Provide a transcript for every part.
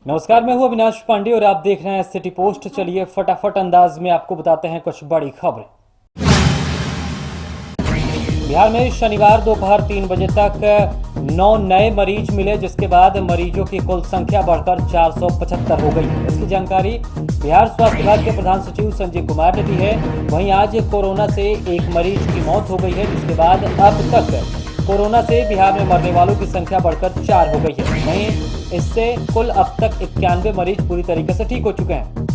नमस्कार, मैं हूं अविनाश पांडे और आप देख रहे हैं सिटी पोस्ट। चलिए फटाफट अंदाज में आपको बताते हैं कुछ बड़ी खबरें। बिहार में शनिवार दोपहर 3 बजे तक 9 नए मरीज मिले, जिसके बाद मरीजों की कुल संख्या बढ़कर 475 हो गई है। इसकी जानकारी बिहार स्वास्थ्य विभाग के प्रधान सचिव संजय कुमार ने दी है। वहीं आज कोरोना से एक मरीज की मौत हो गई है, जिसके बाद अब तक कोरोना से बिहार में मरने वालों की संख्या बढ़कर 4 हो गई है। वहीं इससे कुल अब तक 91 मरीज पूरी तरीके से ठीक हो चुके हैं।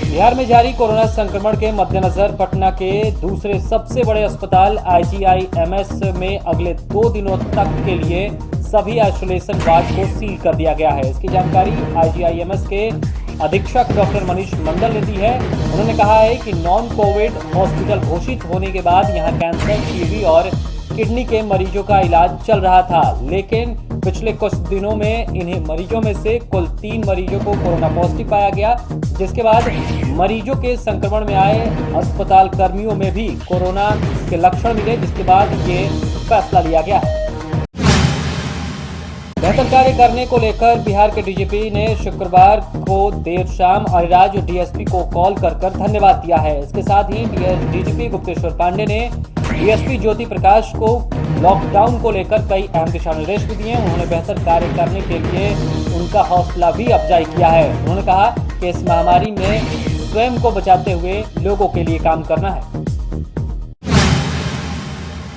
बिहार में जारी कोरोना संक्रमण के मद्देनजर पटना के दूसरे सबसे बड़े अस्पताल IGIMS में अगले 2 दिनों तक के लिए सभी आइसोलेशन वार्ड को सील कर दिया गया है। इसकी जानकारी IGIMS के अधीक्षक डॉक्टर मनीष मंडल ने दी है। उन्होंने कहा है कि नॉन कोविड हॉस्पिटल घोषित होने के बाद यहां कैंसर, टीबी और किडनी के मरीजों का इलाज चल रहा था, लेकिन पिछले कुछ दिनों में इन्हीं मरीजों में से कुल 3 मरीजों को कोरोना पॉजिटिव पाया गया, जिसके बाद मरीजों के संक्रमण में आए अस्पताल कर्मियों में भी कोरोना के लक्षण मिले, जिसके बाद ये फैसला लिया गया है। बेहतर कार्य करने को लेकर बिहार के डीजीपी ने शुक्रवार को देर शाम अरिराज डीएसपी को कॉल कर धन्यवाद दिया है। इसके साथ ही डीजीपी गुप्तेश्वर पांडे ने डीएसपी ज्योति प्रकाश को लॉकडाउन को लेकर कई अहम दिशा निर्देश भी दिए। उन्होंने बेहतर कार्य करने के लिए उनका हौसला भी अफजाई किया है। उन्होंने कहा कि इस महामारी में स्वयं को बचाते हुए लोगों के लिए काम करना है।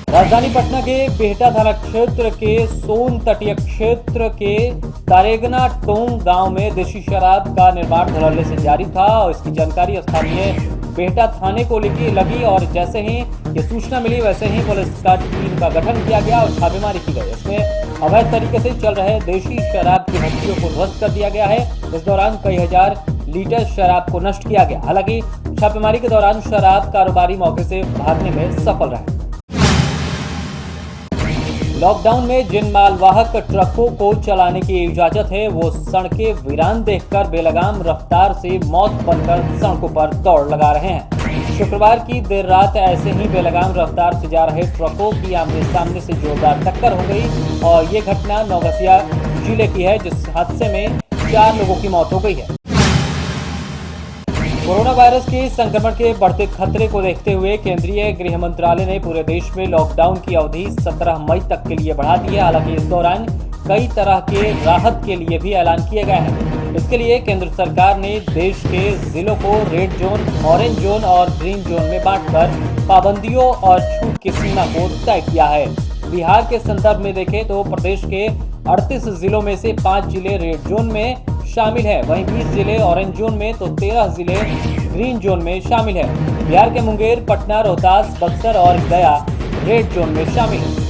राजधानी पटना के बिहटा थाना क्षेत्र के सोन तटीय क्षेत्र के तारेगना टोंग गांव में देशी शराब का निर्माण धड़ल्ले से जारी था और इसकी जानकारी स्थानीय बिहटा थाने को लगी और जैसे ही ये सूचना मिली वैसे ही पुलिस का टीम का गठन किया गया और छापेमारी की गई। इसमें अवैध तरीके से चल रहे देशी शराब की भट्टियों को ध्वस्त कर दिया गया है। इस दौरान कई हजार लीटर शराब को नष्ट किया गया। हालांकि छापेमारी के दौरान शराब कारोबारी मौके से भागने में सफल रहे। लॉकडाउन में जिन मालवाहक ट्रकों को चलाने की इजाजत है, वो सड़कें वीरान देखकर बेलगाम रफ्तार से मौत बनकर सड़कों पर दौड़ लगा रहे हैं। शुक्रवार की देर रात ऐसे ही बेलगाम रफ्तार से जा रहे ट्रकों की आमने सामने से जोरदार टक्कर हो गई और ये घटना नवगछिया जिले की है, जिस हादसे में 4 लोगों की मौत हो गई है। कोरोना वायरस के संक्रमण के बढ़ते खतरे को देखते हुए केंद्रीय गृह मंत्रालय ने पूरे देश में लॉकडाउन की अवधि 17 मई तक के लिए बढ़ा दी है। हालांकि इस दौरान कई तरह के राहत के लिए भी ऐलान किए गए हैं। इसके लिए केंद्र सरकार ने देश के जिलों को रेड जोन, ऑरेंज जोन और ग्रीन जोन में बांटकर पाबंदियों और छूट की सीमा को तय किया है। बिहार के संदर्भ में देखें तो प्रदेश के 38 जिलों में से 5 जिले रेड जोन में शामिल है, वहीं 20 जिले ऑरेंज जोन में तो 13 जिले ग्रीन जोन में शामिल है। बिहार के मुंगेर, पटना, रोहतास, बक्सर और गया रेड जोन में शामिल है।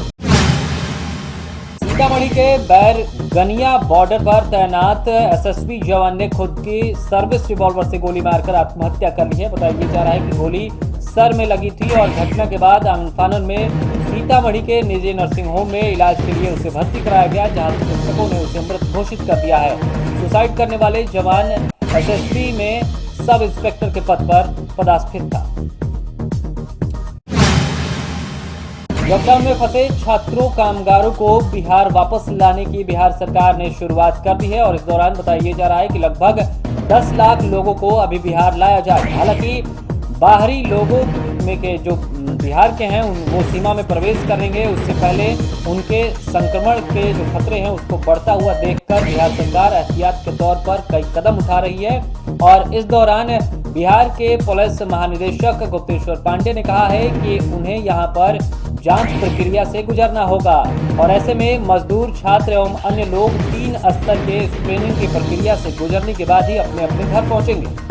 सीतामढ़ी के बैरगनिया बॉर्डर पर तैनात एसएसबी जवान ने खुद की सर्विस रिवॉल्वर से गोली मारकर आत्महत्या कर ली है। बताया जा रहा है कि गोली सर में लगी थी और घटना के बाद आनन में सीतामढ़ी के निजी नर्सिंग होम में इलाज के लिए उसे भर्ती कराया गया, जहां चिकित्सकों ने उसे मृत घोषित कर दिया है। सुसाइड करने वाले जवान एसएसबी में सब इंस्पेक्टर के पद पर पदस्थापित था। लॉकडाउन में फंसे छात्रों कामगारों को बिहार वापस लाने की बिहार सरकार ने शुरुआत कर दी है और इस दौरान बताया जा रहा है कि लगभग 10 लाख लोगों को अभी बिहार लाया जाए। हालांकि बाहरी लोगों में के जो बिहार के हैं वो सीमा में प्रवेश करेंगे, उससे पहले उनके संक्रमण के जो खतरे हैं उसको बढ़ता हुआ देखकर बिहार सरकार एहतियात के तौर पर कई कदम उठा रही है। और इस दौरान बिहार के पुलिस महानिदेशक गुप्तेश्वर पांडे ने कहा है कि उन्हें यहां पर जांच प्रक्रिया से गुजरना होगा और ऐसे में मजदूर, छात्र एवं अन्य लोग 3 स्तर के स्क्रीनिंग की प्रक्रिया से गुजरने के बाद ही अपने अपने घर पहुंचेंगे।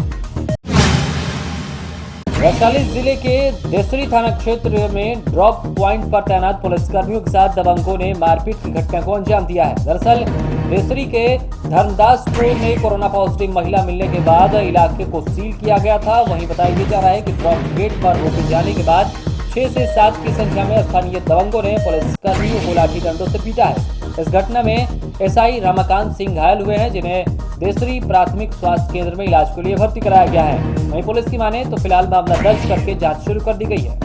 वैशाली जिले के देसरी थाना क्षेत्र में ड्रॉप पॉइंट पर तैनात पुलिसकर्मियों के साथ दबंगों ने मारपीट की घटना को अंजाम दिया है। दरअसल देसरी के धर्मदासपुर में कोरोना पॉजिटिव महिला मिलने के बाद इलाके को सील किया गया था। वहीं बताया जा रहा है कि ड्रॉप गेट पर रोके जाने के बाद 6 से 7 की संख्या में स्थानीय दबंगों ने पुलिसकर्मियों को लाठी डंडों से पीटा है। इस घटना में एसआई रमाकांत सिंह घायल हुए हैं, जिन्हें देसरी प्राथमिक स्वास्थ्य केंद्र में इलाज के लिए भर्ती कराया गया है। वहीं पुलिस की माने तो फिलहाल मामला दर्ज करके जांच शुरू कर दी गई है।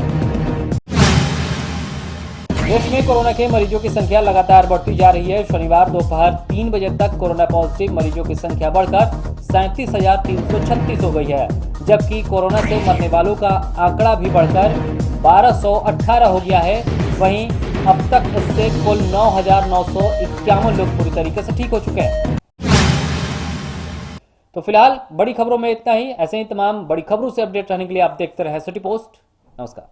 देश में कोरोना के मरीजों की संख्या लगातार बढ़ती जा रही है। शनिवार दोपहर 3 बजे तक कोरोना पॉजिटिव मरीजों की संख्या बढ़कर 37,336 हो गई है, जबकि कोरोना से मरने वालों का आंकड़ा भी बढ़कर 1218 हो गया है। वहीं अब तक इससे कुल 9,951 लोग पूरी तरीके से ठीक हो चुके हैं। तो फिलहाल बड़ी खबरों में इतना ही। ऐसे ही तमाम बड़ी खबरों से अपडेट रहने के लिए आप देखते रहे सिटी पोस्ट। नमस्कार।